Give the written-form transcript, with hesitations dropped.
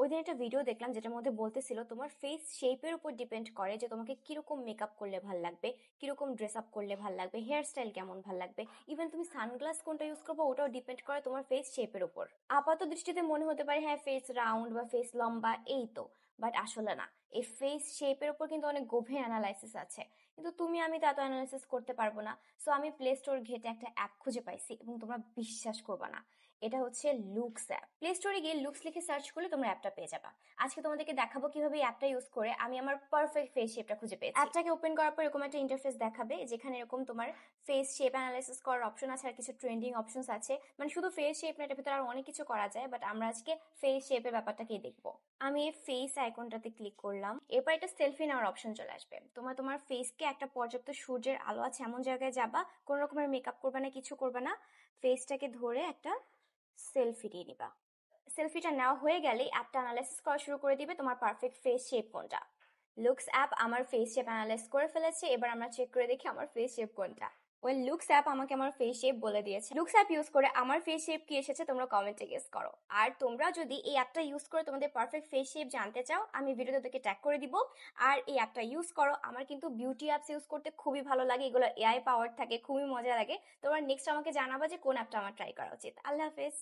ওইদিন একটা ভিডিও দেখলাম যেটার মধ্যে বলতেছিল তোমার ফেস শেপের উপর ডিপেন্ড করে যে তোমাকে কিরকম মেকআপ করলে ভাল লাগবে, কিরকম ড্রেস আপ করলে ভাল লাগবে, হেয়ার স্টাইল কেমন ভাল লাগবে, ইভেন তুমি সানগ্লাস কোনটা ইউজ করবো ওটাও ডিপেন্ড করে তোমার ফেস শেপের উপর। আপাত দৃষ্টিতে মনে হতে পারে হ্যাঁ ফেস রাউন্ড বা ফেস লম্বা এই তো, বাট আসলে না। এই ফেস শেপের উপর কিন্তু অনেক গভীর অ্যানালাইসিস আছে, কিন্তু তুমি আমি তো এত অ্যানালাইসিস করতে পারবো না। সো আমি প্লে স্টোর ঘেটে একটা অ্যাপ খুঁজে পাইছি এবং তোমরা বিশ্বাস করবা না, এটা হচ্ছে লুকস অ্যাপ। প্লে স্টোরে গিয়ে লুকস লিখে সার্চ করলে তোমরা অ্যাপটা পেয়ে যাবা। আজকে তোমাদেরকে দেখাবো কিভাবে এই অ্যাপটা ইউজ করে আমি আমার পারফেক্ট ফেস শেপটা খুঁজে পেয়েছি। অ্যাপটাকে ওপেন করার পর এরকম একটা ইন্টারফেস দেখাবে যেখানে এরকম তোমার ফেস শেপ অ্যানালাইসিস করার অপশন আছে আর কিছু ট্রেন্ডিং অপশনস আছে। মানে শুধু ফেস শেপ না, এটার ভিতরে আরো অনেক কিছু করা যায়, বাট আমরা আজকে ফেস শেপের ব্যাপারটাকেই দেখবো। আমি এই ফেস আইকনটাতে ক্লিক করলাম, এরপর একটা সেলফি নেওয়ার অপশন চলে আসবে। তোমার ফেসকে একটা পর্যাপ্ত সূর্যের আলো আছে এমন জায়গায় যাবা, কোনো রকমের মেকআপ করবা না, কিছু করবা না, ফেসটাকে ধরে একটা সেলফি দিয়ে নিবা। সেলফিটা নেওয়া হয়ে গেলে অ্যাপটা অ্যানালাইসিস করা শুরু করে দিবে তোমার পারফেক্ট ফেস শেপ কোনটা। লুকস অ্যাপ আমার ফেস শেপ অ্যানালাইজ করে ফেলেছে, এবার আমরা চেক করে দেখি আমার ফেস শেপ কোনটা। ওয়েল লুকস অ্যাপ আমাকে আমার ফেস শেপ বলে দিয়েছে। লুকস অ্যাপ ইউজ করে আমার ফেস শেপ কি এসেছে তোমরা কমেন্টে গেস করো। আর তোমরা যদি এই অ্যাপটা ইউজ করে তোমাদের পারফেক্ট ফেস শেপ জানতে চাও, আমি ভিডিওতে তোকে ট্যাগ করে দিব। আর এই অ্যাপটা ইউজ করো। আমার কিন্তু বিউটি অ্যাপস ইউজ করতে খুবই ভালো লাগে, এগুলো এআই পাওয়ার থাকে, খুবই মজা লাগে। তোমরা নেক্সট আমাকে জানাবা যে কোন অ্যাপটা আমার ট্রাই করা উচিত। আল্লাহ হাফেজ।